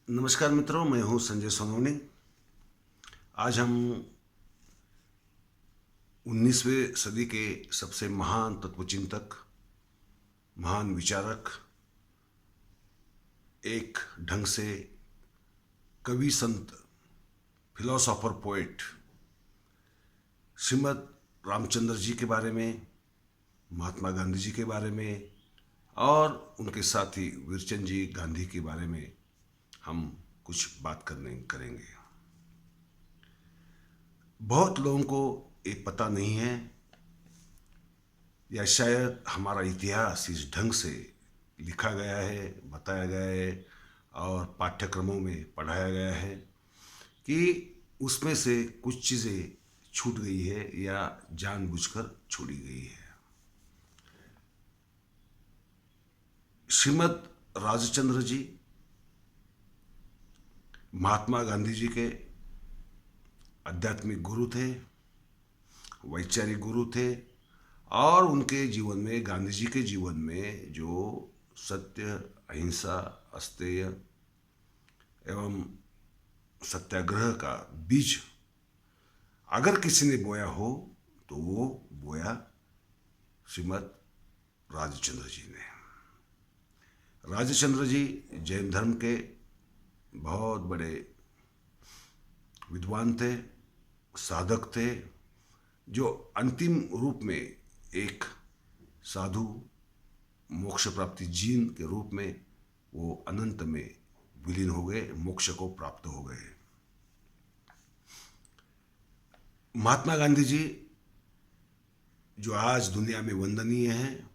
नमस्कार मित्रों, मैं हूं संजय सोनवणे। आज हम 19वीं सदी के सबसे महान तत्वचिंतक, महान विचारक, एक ढंग से कवि संत, फिलोसोफर पोएट श्रीमद रामचंद्र जी के बारे में, महात्मा गांधी जी के बारे में और उनके साथी वीरचंद जी गांधी के बारे में हम कुछ बात करेंगे। बहुत लोगों को ये पता नहीं है, या शायद हमारा इतिहास इस ढंग से लिखा गया है, बताया गया है और पाठ्यक्रमों में पढ़ाया गया है कि उसमें से कुछ चीज़ें छूट गई है या जानबूझकर छोड़ी गई है। श्रीमद राजचंद्र जी महात्मा गांधी जी के आध्यात्मिक गुरु थे, वैचारिक गुरु थे और उनके जीवन में, गांधी जी के जीवन में जो सत्य, अहिंसा, अस्तेय एवं सत्याग्रह का बीज अगर किसी ने बोया हो तो वो बोया श्रीमद राजचंद्र जी ने। राजचंद्र जी जैन धर्म के बहुत बड़े विद्वान थे, साधक थे, जो अंतिम रूप में एक साधु, मोक्ष प्राप्ति जीन के रूप में वो अनंत में विलीन हो गए, मोक्ष को प्राप्त हो गए। महात्मा गांधी जी जो आज दुनिया में वंदनीय हैं,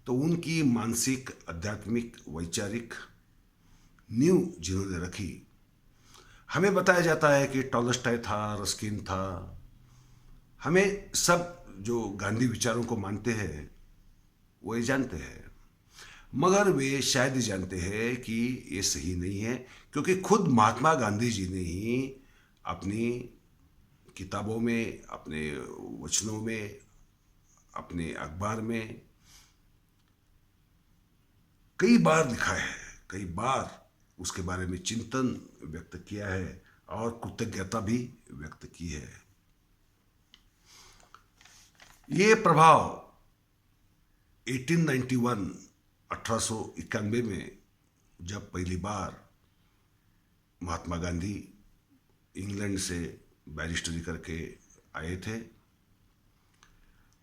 तो उनकी मानसिक, आध्यात्मिक, वैचारिक नींव जिन्होंने रखी, हमें बताया जाता है कि टॉलस्टॉय था, रस्किन था, हमें सब जो गांधी विचारों को मानते हैं वो ये जानते हैं, मगर वे शायद ही जानते हैं कि ये सही नहीं है, क्योंकि खुद महात्मा गांधी जी ने ही अपनी किताबों में, अपने वचनों में, अपने अखबार में कई बार लिखा है, कई बार उसके बारे में चिंतन व्यक्त किया है और कृतज्ञता भी व्यक्त की है। ये प्रभाव 1891 में जब पहली बार महात्मा गांधी इंग्लैंड से बैरिस्टरी करके आए थे,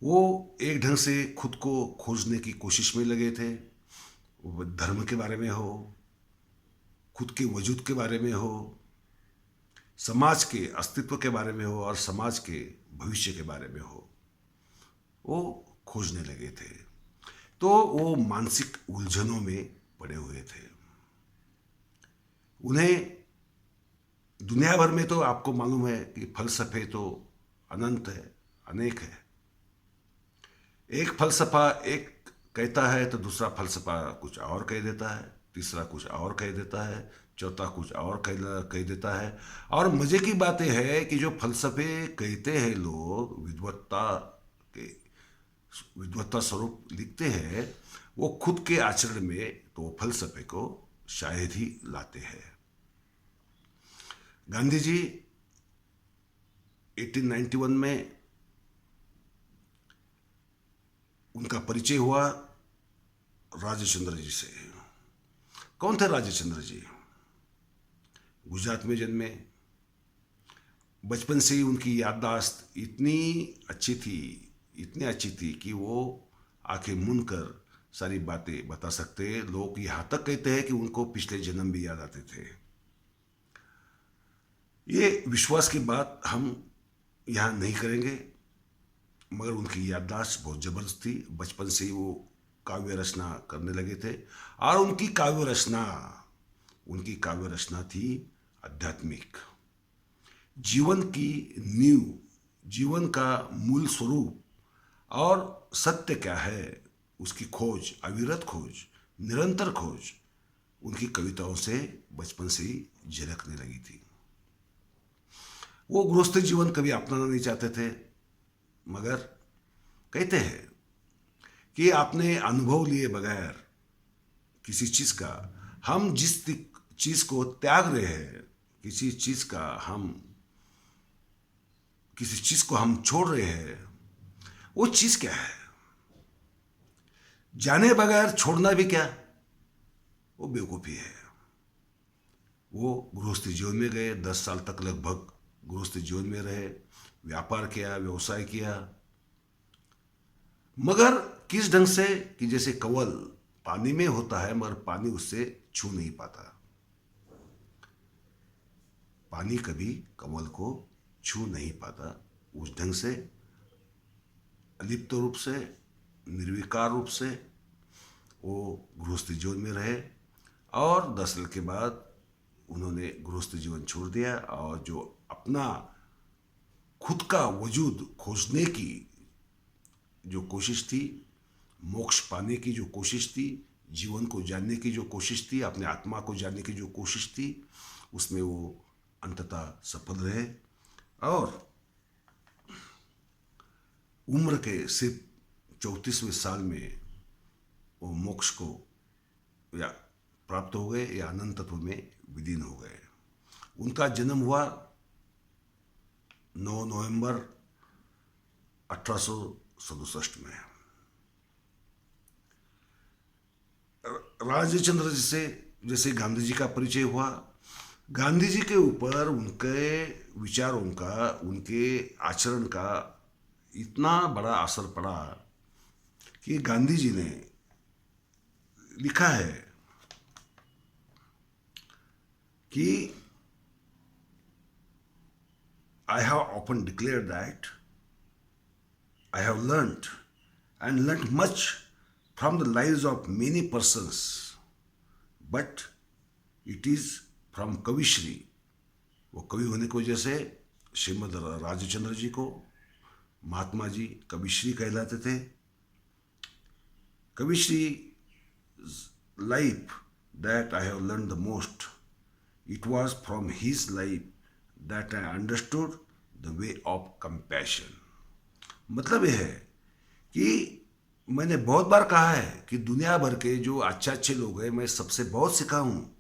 वो एक ढंग से खुद को खोजने की कोशिश में लगे थे। वो धर्म के बारे में हो, खुद के वजूद के बारे में हो, समाज के अस्तित्व के बारे में हो और समाज के भविष्य के बारे में हो, वो खोजने लगे थे। तो वो मानसिक उलझनों में पड़े हुए थे। उन्हें दुनिया भर में तो आपको मालूम है कि फलसफे तो अनंत है, अनेक है। एक फलसफा एक कहता है तो दूसरा फलसफा कुछ और कह देता है, तीसरा कुछ और कह देता है, चौथा कुछ और कह देता है। और मजे की बात यह है कि जो फलसफे कहते हैं लोग, विद्वत्ता स्वरूप लिखते हैं, वो खुद के आचरण में तो फलसफे को शायद ही लाते हैं। गांधी जी 1891 में उनका परिचय हुआ राजचंद्र जी से। कौन थे राजचंद्र जी? गुजरात में जन्मे, बचपन से ही उनकी याददाश्त इतनी अच्छी थी कि वो आंखें मूंद कर सारी बातें बता सकते। लोग यहाँ तक कहते हैं कि उनको पिछले जन्म भी याद आते थे। ये विश्वास की बात हम यहाँ नहीं करेंगे, मगर उनकी याददाश्त बहुत जबरदस्त थी। बचपन से ही वो काव्य रचना करने लगे थे और उनकी काव्य रचना थी आध्यात्मिक। जीवन की नींव, जीवन का मूल स्वरूप और सत्य क्या है, उसकी खोज, अविरत खोज, निरंतर खोज उनकी कविताओं से बचपन से ही झलकने लगी थी। वो गृहस्थ जीवन कभी अपनाना नहीं चाहते थे, मगर कहते हैं कि आपने अनुभव लिए बगैर किसी चीज़ का, हम जिस चीज को त्याग रहे हैं, किसी चीज को हम छोड़ रहे हैं, वो चीज क्या है? जाने बगैर छोड़ना भी क्या, वो बेवकूफी है। वो गृहस्थी जीवन में गए, 10 साल तक लगभग गृहस्थी जीवन में रहे, व्यापार किया, व्यवसाय किया, मगर किस ढंग से कि जैसे कवल पानी में होता है मगर पानी उससे छू नहीं पाता। पानी कभी कमल को छू नहीं पाता। उस ढंग से अलिप्त रूप से, निर्विकार रूप से वो गृहस्थी जीवन में रहे और 10 साल के बाद उन्होंने गृहस्थ जीवन छोड़ दिया और जो अपना खुद का वजूद खोजने की जो कोशिश थी, मोक्ष पाने की जो कोशिश थी, जीवन को जानने की जो कोशिश थी, अपने आत्मा को जानने की जो कोशिश थी, उसमें वो अंततः सफल रहे और उम्र के सिर्फ 34वें साल में वो मोक्ष को या प्राप्त हो गए या अनंत तत्व में विलीन हो गए। उनका जन्म हुआ 9 नवंबर 1867 में। राजचंद्र जी से जैसे गांधी जी का परिचय हुआ, गांधी जी के ऊपर उनके विचारों का, उनके आचरण का इतना बड़ा असर पड़ा कि गांधी जी ने लिखा है कि I have often declared that I have learnt much from the lives of many persons, but it is from कविश्री। वो कवि होने की वजह से श्रीमद राजचंद्र जी को महात्मा जी कविश्री कहलाते थे। कविश्री life that I have learned the most, it was from his life that I understood the way of compassion। मतलब यह है कि मैंने बहुत बार कहा है कि दुनिया भर के जो अच्छे अच्छे लोग हैं, मैं सबसे बहुत सीखा हूँ,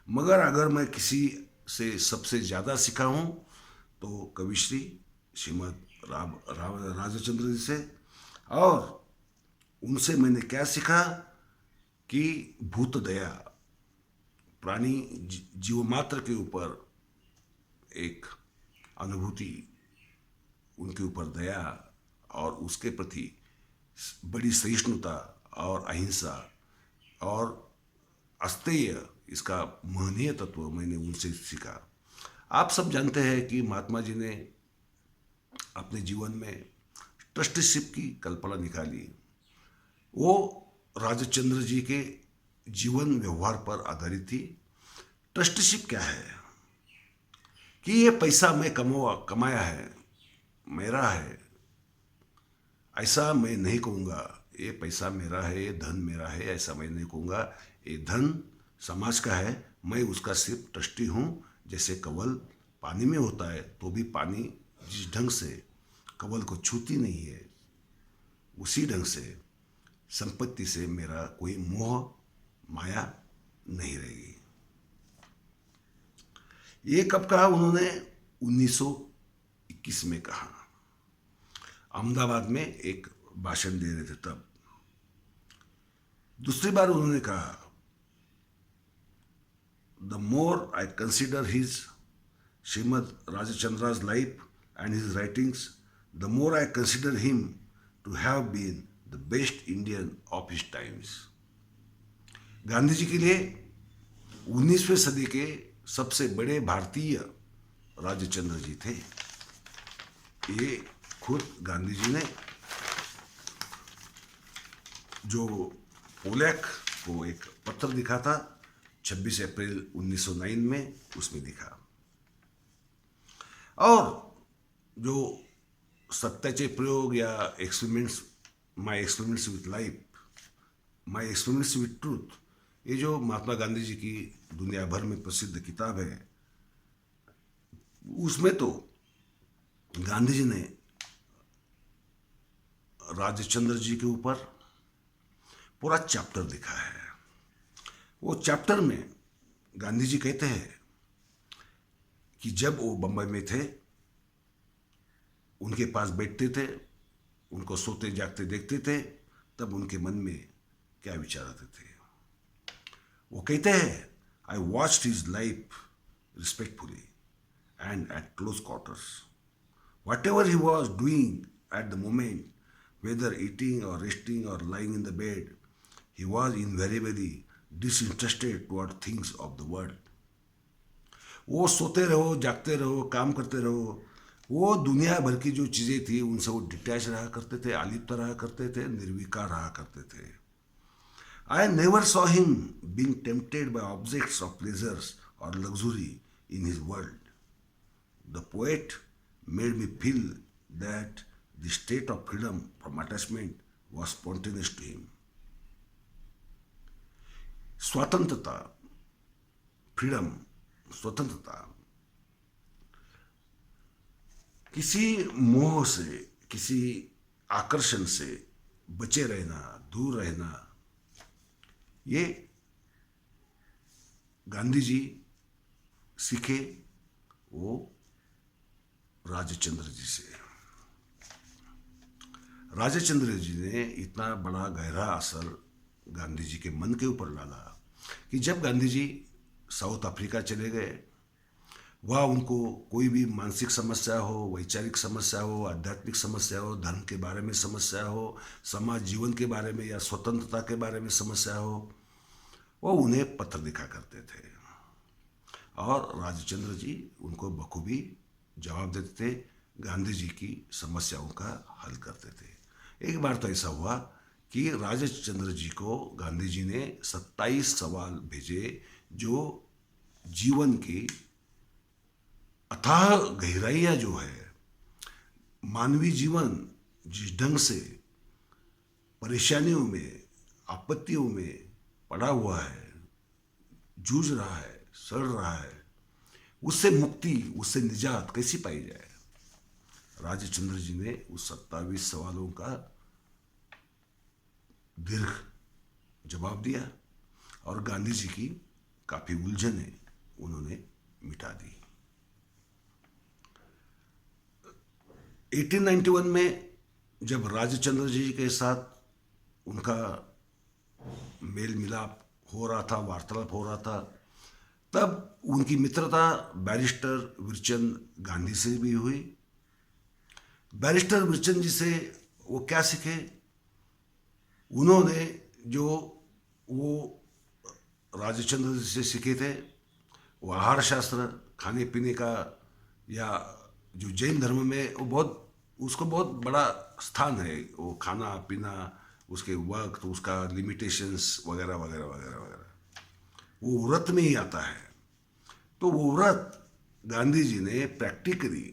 मगर अगर मैं किसी से सबसे ज़्यादा सीखा हूँ तो कविश्री श्रीमद राजचंद्र जी से। और उनसे मैंने क्या सीखा कि भूत दया, प्राणी जीव मात्र के ऊपर एक अनुभूति, उनके ऊपर दया और उसके प्रति बड़ी सहिष्णुता और अहिंसा और अस्तेय, इसका महनीय तत्व मैंने उनसे सीखा। आप सब जानते हैं कि महात्मा जी ने अपने जीवन में ट्रस्टीशिप की कल्पना निकाली। वो राजचंद्र जी के जीवन व्यवहार पर आधारित थी। ट्रस्टीशिप क्या है कि ये पैसा मैं कमाया है, मेरा है, ऐसा मैं नहीं कहूँगा। ये पैसा मेरा है, ये धन मेरा है, ऐसा मैं नहीं कहूँगा। ये धन समाज का है, मैं उसका सिर्फ ट्रस्टी हूँ। जैसे कवल पानी में होता है तो भी पानी जिस ढंग से कवल को छूती नहीं है, उसी ढंग से संपत्ति से मेरा कोई मोह माया नहीं रहेगी। ये कब कहा उन्होंने? 1921 में कहा, अहमदाबाद में एक भाषण दे रहे थे तब। दूसरी बार उन्होंने कहा, the more I consider his Shrimad Rajchandra's life and his writings, the more I consider him to have been the best Indian of his times. Gandhi ji के लिए 19वीं सदी के सबसे बड़े भारतीय राजचंद्र जी थे। ये खुद गांधी जी ने जो पोलैक को एक पत्र लिखा था 26 अप्रैल 1909 में, उसमें लिखा। और जो सत्याचे प्रयोग या experiments, my experiments with life, my experiments with truth, ये जो महात्मा गांधी जी की दुनिया भर में प्रसिद्ध किताब है, उसमें तो गांधी जी ने राजचंद्र जी के ऊपर पूरा चैप्टर लिखा है। वो चैप्टर में गांधी जी कहते हैं कि जब वो बम्बई में थे, उनके पास बैठते थे, उनको सोते जागते देखते थे, तब उनके मन में क्या विचार आते थे। वो कहते हैं, I watched his life respectfully and eight close quarters. Whatever he was doing at the moment, whether eating or resting or lying in the bed, he was invariably disinterested toward things of the world. वो सोते रहो, जागते रहो, काम करते रहो, वो दुनिया भर की जो चीज़ें थी उनसे वो डिटैच रहा करते थे, आलिप्त रहा करते थे, निर्विकार रहा करते थे. I never saw him being tempted by objects of pleasures or luxury in his world. The poet made me feel that the state of freedom from attachment was spontaneous to him. स्वतंत्रता, freedom, स्वतंत्रता, किसी मोह से, किसी आकर्षण से बचे रहना, दूर रहना, ये गांधी जी सीखे वो राजचंद्र जी से. राजचंद्र जी ने इतना बड़ा गहरा असर गांधी जी के मन के ऊपर डाला कि जब गांधी जी साउथ अफ्रीका चले गए, वहाँ उनको कोई भी मानसिक समस्या हो, वैचारिक समस्या हो, आध्यात्मिक समस्या हो, धर्म के बारे में समस्या हो, समाज जीवन के बारे में या स्वतंत्रता के बारे में समस्या हो, वो उन्हें पत्र लिखा करते थे और राजचंद्र जी उनको बखूबी जवाब देते थे, गांधी जी की समस्याओं का हल करते थे. एक बार तो ऐसा हुआ कि राजचंद्र जी को गांधी जी ने 27 सवाल भेजे जो जीवन की अथाह गहराइयाँ जो है, मानवीय जीवन जिस ढंग से परेशानियों में, आपत्तियों में पड़ा हुआ है, जूझ रहा है, सड़ रहा है, उससे मुक्ति, उससे निजात कैसी पाई जाए. राजचंद्र जी ने उस 27 सवालों का दीर्घ जवाब दिया और गांधी जी की काफी उलझनें उन्होंने मिटा दी. 1891 में जब राजचंद्र जी के साथ उनका मेल मिलाप हो रहा था, वार्तालाप हो रहा था, तब उनकी मित्रता बैरिस्टर विरचंद गांधी से भी हुई. बैरिस्टर विरचंद जी से वो क्या सीखे, उन्होंने जो वो राजचंद्र जी से सीखे थे, वो आहार शास्त्र, खाने पीने का, या जो जैन धर्म में वो बहुत, उसको बहुत बड़ा स्थान है, वो खाना पीना, उसके वक्त, उसका लिमिटेशंस वगैरह वगैरह वगैरह वगैरह, वो व्रत में ही आता है. तो वो व्रत गांधी जी ने प्रैक्टिकली,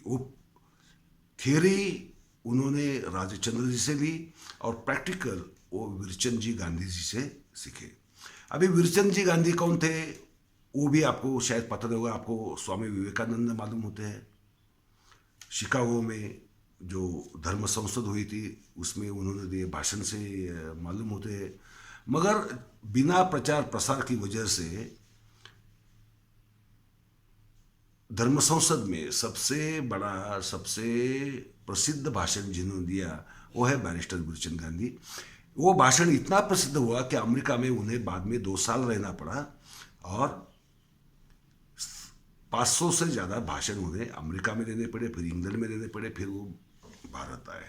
वो थियरी उन्होंने राजचंद्र जी से ली और प्रैक्टिकल वो विरचंद जी गांधी जी से सीखे. अभी विरचंद जी गांधी कौन थे वो भी आपको शायद पता नहीं होगा. आपको स्वामी विवेकानंद मालूम होते हैं. शिकागो में जो धर्म संसद हुई थी उसमें उन्होंने दिए भाषण से मालूम होते हैं. मगर बिना प्रचार प्रसार की वजह से धर्म संसद में सबसे बड़ा, सबसे प्रसिद्ध भाषण जिन्होंने दिया वो है बैरिस्टर विरचंद गांधी. वो भाषण इतना प्रसिद्ध हुआ कि अमेरिका में उन्हें बाद में 2 साल रहना पड़ा और 500 से ज़्यादा भाषण उन्हें अमेरिका में देने पड़े, फिर इंग्लैंड में देने पड़े, फिर वो भारत आए.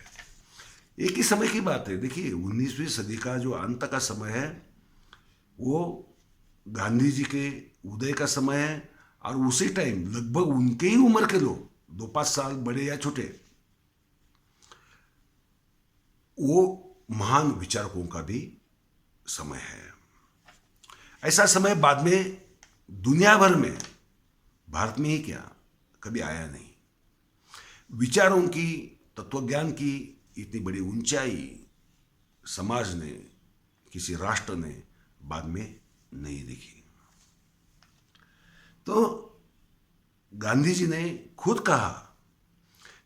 एक ही समय की बात है. देखिए 19वीं सदी का जो अंत का समय है वो गांधी जी के उदय का समय है और उसी टाइम लगभग उनके ही उम्र के लोग, 2-5 साल बड़े या छोटे, वो महान विचारकों का भी समय है. ऐसा समय बाद में दुनिया भर में, भारत में ही क्या, कभी आया नहीं. विचारों की, तत्वज्ञान की इतनी बड़ी ऊंचाई समाज ने, किसी राष्ट्र ने बाद में नहीं देखी. तो गांधी जी ने खुद कहा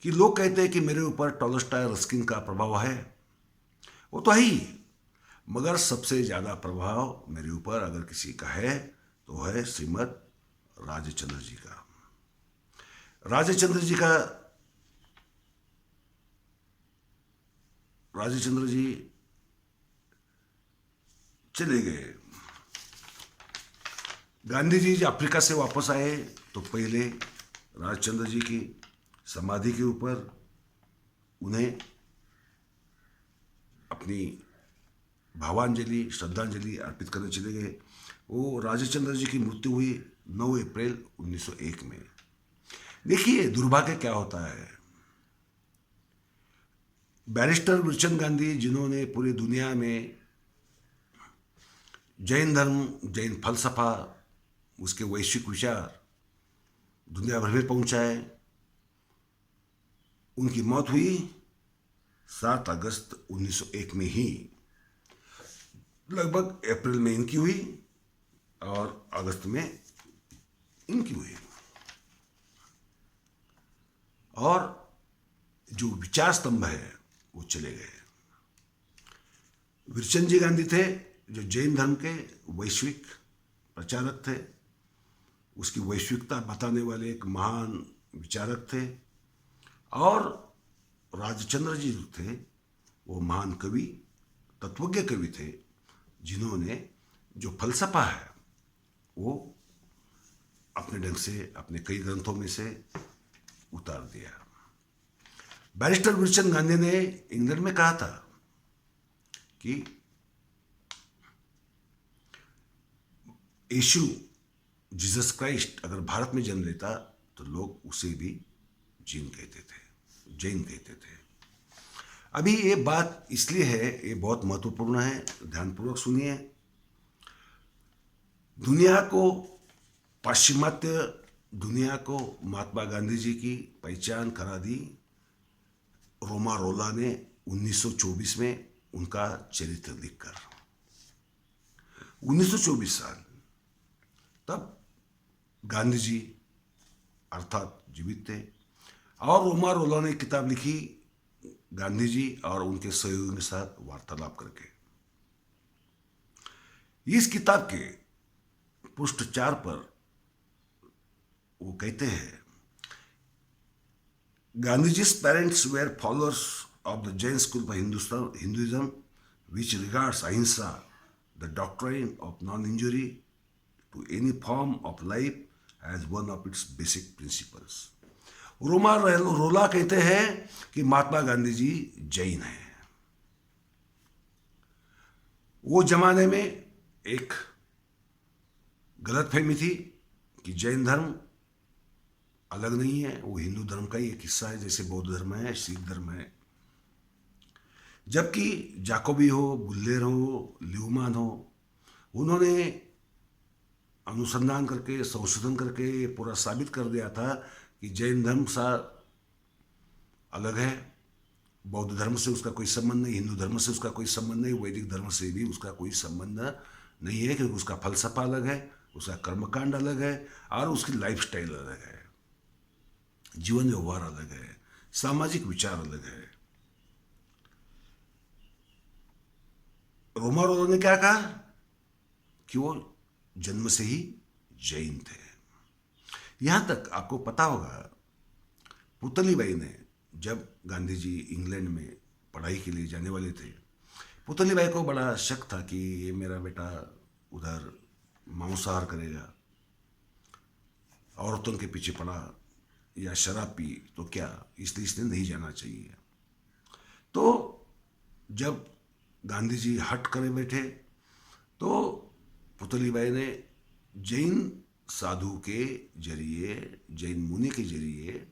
कि लोग कहते हैं कि मेरे ऊपर टॉलस्टॉय, रस्किन का प्रभाव है, वो तो है ही, मगर सबसे ज़्यादा प्रभाव मेरे ऊपर अगर किसी का है तो है श्रीमद राजचंद्र जी का। राजचंद्र जी का राजचंद्र जी चले गए। गांधी जी जब अफ्रीका से वापस आए तो पहले राजचंद्र जी की समाधि के ऊपर उन्हें अपनी भावांजलि श्रद्धांजलि अर्पित करने चले गए। वो राजचंद्र जी की मृत्यु हुई 9 अप्रैल 1901 में। देखिए दुर्भाग्य क्या होता है, बैरिस्टर गुरचंद गांधी जिन्होंने पूरी दुनिया में जैन धर्म, जैन फलसफा, उसके वैश्विक विचार दुनिया भर में पहुंचाए, उनकी मौत हुई 7 अगस्त 1901 में ही। लगभग अप्रैल में इनकी हुई और अगस्त में इनकी हुई। और जो विचार स्तंभ है वो चले गए। वीरचंद जी गांधी थे जो जैन धर्म के वैश्विक प्रचारक थे, उसकी वैश्विकता बताने वाले एक महान विचारक थे। और राजचंद्र जी जो थे वो महान कवि, तत्वज्ञ कवि थे, जिन्होंने जो फलसफा है वो अपने ढंग से अपने कई ग्रंथों में से उतार दिया। बैरिस्टर गुरचंद गांधी ने इंग्लैंड में कहा था कि यीशु जीसस क्राइस्ट अगर भारत में जन्म लेता तो लोग उसे भी जैन कहते थे। अभी ये बात इसलिए है, ये बहुत महत्वपूर्ण है, ध्यानपूर्वक सुनिए। पाश्चिमात्य दुनिया को महात्मा गांधी जी की पहचान करा दी रोमा रोला ने 1924 में उनका चरित्र लिखकर। 1924 साल, तब गांधी जी अर्थात जीवित थे। और रोमा रोला ने किताब लिखी गांधी जी और उनके सहयोगियों के साथ वार्तालाप करके। इस किताब के पृष्ठ 4 पर वो कहते हैं, गांधीजी's parents were followers of the Jain school of Hinduism, which regards ahimsa, the doctrine of non-injury to any form of life, as one of its basic principles. Roma रोला कहते हैं कि महात्मा गांधी जी जैन हैं। वो जमाने में एक गलतफहमी थी कि जैन धर्म अलग नहीं है, वो हिंदू धर्म का ही एक हिस्सा है, जैसे बौद्ध धर्म है, सिख धर्म है। जबकि जाकोबी हो, बुल्लेर हो, ल्यूमान हो, उन्होंने अनुसंधान करके, संशोधन करके पूरा साबित कर दिया था कि जैन धर्म सा अलग है, बौद्ध धर्म से उसका कोई संबंध नहीं, हिंदू धर्म से उसका कोई संबंध नहीं, वैदिक धर्म से भी उसका कोई संबंध नहीं है, क्योंकि उसका फलसफा अलग है, उसका कर्मकांड अलग है और उसकी लाइफस्टाइल अलग है, जीवन व्यवहार अलग है, सामाजिक विचार अलग है। रोमा रोला ने क्या कहा कि वो जन्म से ही जैन थे। यहां तक आपको पता होगा, पुतलीबाई ने, जब गांधी जी इंग्लैंड में पढ़ाई के लिए जाने वाले थे, पुतलीबाई को बड़ा शक था कि ये मेरा बेटा उधर मांसाहार करेगा, औरतों के पीछे पड़ा या शराब पी तो क्या, इसलिए इसने नहीं जाना चाहिए। तो जब गांधी जी हट करे बैठे तो पुतलीबाई ने जैन साधु के जरिए, जैन मुनि के जरिए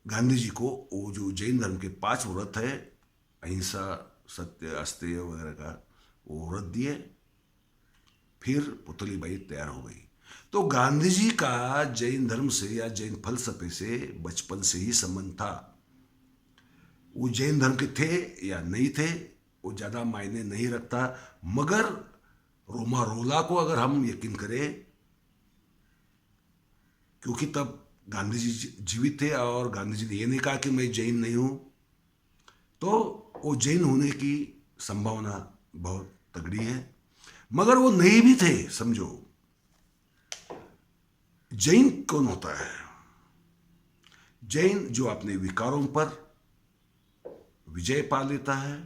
गांधी जी को वो जो जैन धर्म के 5 व्रत है, अहिंसा, सत्य, अस्तेय वगैरह का, वो व्रत दिए। फिर पुतलीबाई तैयार हो गई। तो गांधी जी का जैन धर्म से या जैन फलसफे से बचपन से ही संबंध था। वो जैन धर्म के थे या नहीं थे वो ज्यादा मायने नहीं रखता, मगर रोमा रोला को अगर हम यकीन करें, क्योंकि तब गांधी जी जीवित थे और गांधी जी ने ये नहीं कहा कि मैं जैन नहीं हूं, तो वो जैन होने की संभावना बहुत तगड़ी है। मगर वो नहीं भी थे, समझो, जैन कौन होता है? जैन जो अपने विकारों पर विजय पा लेता है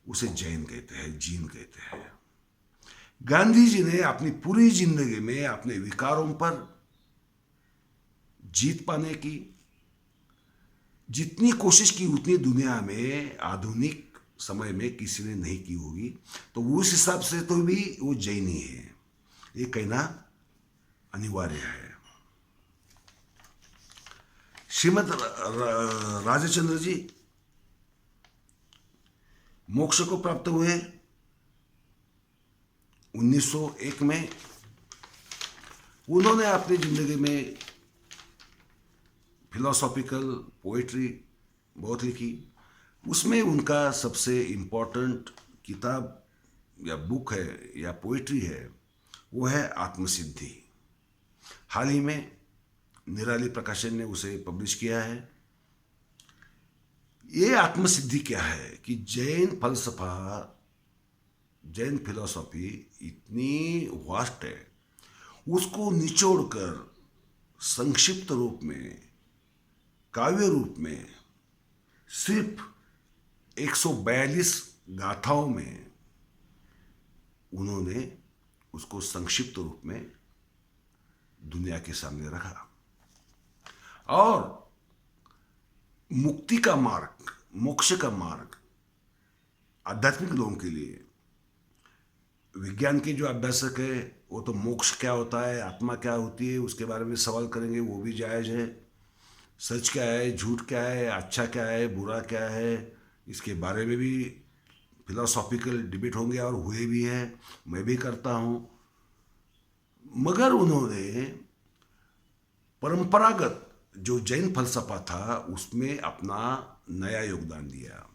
उसे जैन कहते हैं, जीन कहते हैं। गांधी जी ने अपनी पूरी जिंदगी में अपने विकारों पर जीत पाने की जितनी कोशिश की उतनी दुनिया में आधुनिक समय में किसी ने नहीं की होगी। तो उस हिसाब से तो भी वो जैन ही है, ये कहना अनिवार्य है। श्रीमद राजचंद्र जी मोक्ष को प्राप्त हुए 1901 में। उन्होंने अपनी जिंदगी में फिलोसॉफिकल पोएट्री बहुत लिखी। उसमें उनका सबसे इम्पोर्टेंट किताब या बुक है या पोएट्री है वो है आत्मसिद्धि। हाल ही में निराली प्रकाशन ने उसे पब्लिश किया है। ये आत्मसिद्धि क्या है कि जैन फलसफा, जैन फिलॉसफी इतनी वास्ट है, उसको निचोड़कर संक्षिप्त रूप में, काव्य रूप में, सिर्फ 142 गाथाओं में उन्होंने उसको संक्षिप्त रूप में दुनिया के सामने रखा। और मुक्ति का मार्ग, मोक्ष का मार्ग आध्यात्मिक लोगों के लिए, विज्ञान के जो अभ्यासक है वो तो मोक्ष क्या होता है, आत्मा क्या होती है, उसके बारे में सवाल करेंगे, वो भी जायज़ है। सच क्या है, झूठ क्या है, अच्छा क्या है, बुरा क्या है, इसके बारे में भी फिलोसॉफिकल डिबेट होंगे और हुए भी हैं, मैं भी करता हूँ। मगर उन्होंने परंपरागत जो जैन फलसफा था उसमें अपना नया योगदान दिया।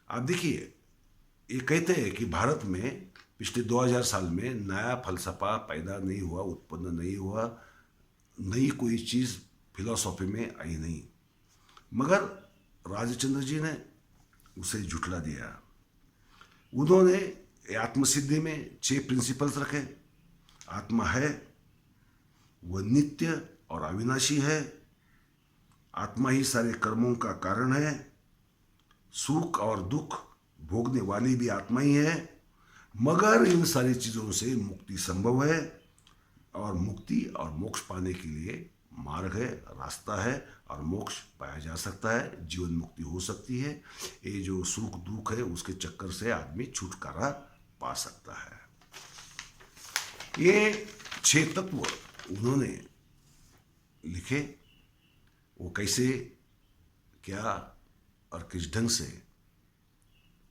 आप देखिए, ये कहते हैं कि भारत में पिछले 2000 साल में नया फलसफा पैदा नहीं हुआ, उत्पन्न नहीं हुआ, नई कोई चीज़ फिलॉसफी में आई नहीं। मगर राजचंद्र जी ने उसे झुठला दिया। उन्होंने आत्मसिद्धि में 6 प्रिंसिपल्स रखे। आत्मा है, वह नित्य और अविनाशी है। आत्मा ही सारे कर्मों का कारण है। सुख और दुख भोगने वाली भी आत्मा ही है। मगर इन सारी चीज़ों से मुक्ति संभव है और मुक्ति और मोक्ष पाने के लिए मार्ग है, रास्ता है और मोक्ष पाया जा सकता है, जीवन मुक्ति हो सकती है। ये जो सुख दुख है उसके चक्कर से आदमी छुटकारा पा सकता है। ये 6 तत्व उन्होंने लिखे, वो कैसे, क्या और किस ढंग से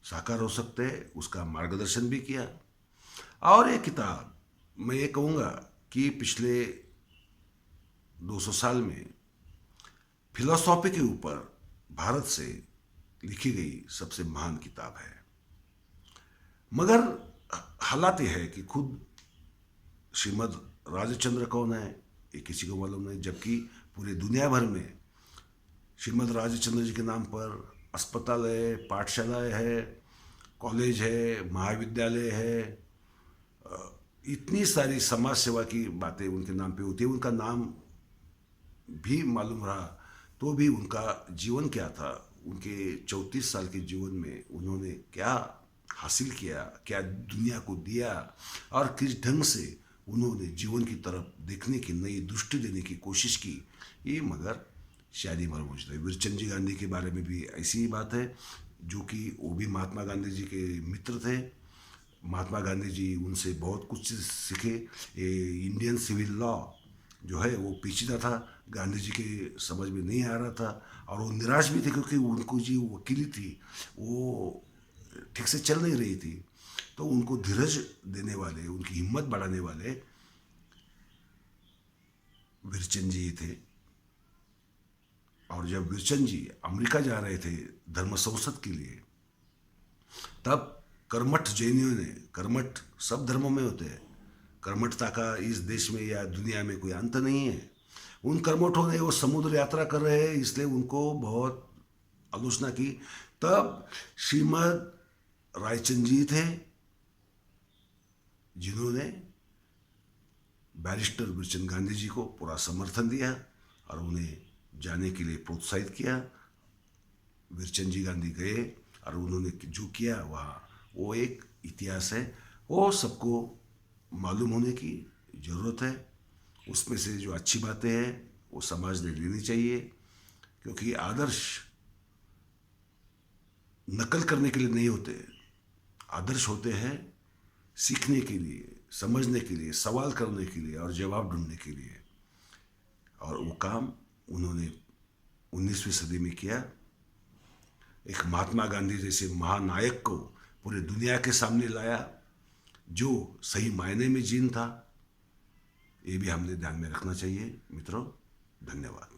साकार हो सकते हैं उसका मार्गदर्शन भी किया। और ये किताब मैं ये कहूँगा कि पिछले 200 साल में फिलॉसफी के ऊपर भारत से लिखी गई सबसे महान किताब है। मगर हालात ये है कि खुद श्रीमद राजचंद्र कौन है ये किसी को मालूम नहीं, जबकि पूरे दुनिया भर में श्रीमद राजचंद्र जी के नाम पर अस्पताल है, पाठशालाएँ है, कॉलेज है, महाविद्यालय है, इतनी सारी समाज सेवा की बातें उनके नाम पे होती है। उनका नाम भी मालूम रहा तो भी उनका जीवन क्या था, उनके 34 साल के जीवन में उन्होंने क्या हासिल किया, क्या दुनिया को दिया और किस ढंग से उन्होंने जीवन की तरफ देखने की नई दृष्टि देने की कोशिश की, ये मगर शायद मरमूज है। वीरचंद जी गांधी के बारे में भी ऐसी ही बात है, जो कि वो भी महात्मा गांधी जी के मित्र थे। महात्मा गांधी जी उनसे बहुत कुछ सीखे। ये इंडियन सिविल लॉ जो है वो पेचीदा था, गांधी जी के समझ में नहीं आ रहा था और वो निराश भी थे क्योंकि उनको जी वकीली थी वो ठीक से चल नहीं रही थी। तो उनको धीरज देने वाले, उनकी हिम्मत बढ़ाने वाले वीरचंद जी थे। और जब वीरचंद जी अमेरिका जा रहे थे धर्म संसद के लिए, तब कर्मठ जैनियों ने, कर्मठ सब धर्मों में होते हैं, कर्मठता का इस देश में या दुनिया में कोई अंत नहीं है। उन कर्मठों ने वो समुद्र यात्रा कर रहे हैं इसलिए उनको बहुत आलोचना की। तब श्रीमद रायचंद जी थे जिन्होंने बैरिस्टर बिरचंद गांधी जी को पूरा समर्थन दिया और उन्हें जाने के लिए प्रोत्साहित किया। बिरचंद जी गांधी गए और उन्होंने जो किया वो एक इतिहास है, वो सबको मालूम होने की ज़रूरत है। उसमें से जो अच्छी बातें हैं वो समाज ने लेनी चाहिए, क्योंकि आदर्श नकल करने के लिए नहीं होते, आदर्श होते हैं सीखने के लिए, समझने के लिए, सवाल करने के लिए और जवाब ढूंढने के लिए। और वो काम उन्होंने 19वीं सदी में किया। एक महात्मा गांधी जैसे महानायक को पूरे दुनिया के सामने लाया, जो सही मायने में जीन था। ये भी हमने ध्यान में रखना चाहिए मित्रों। धन्यवाद।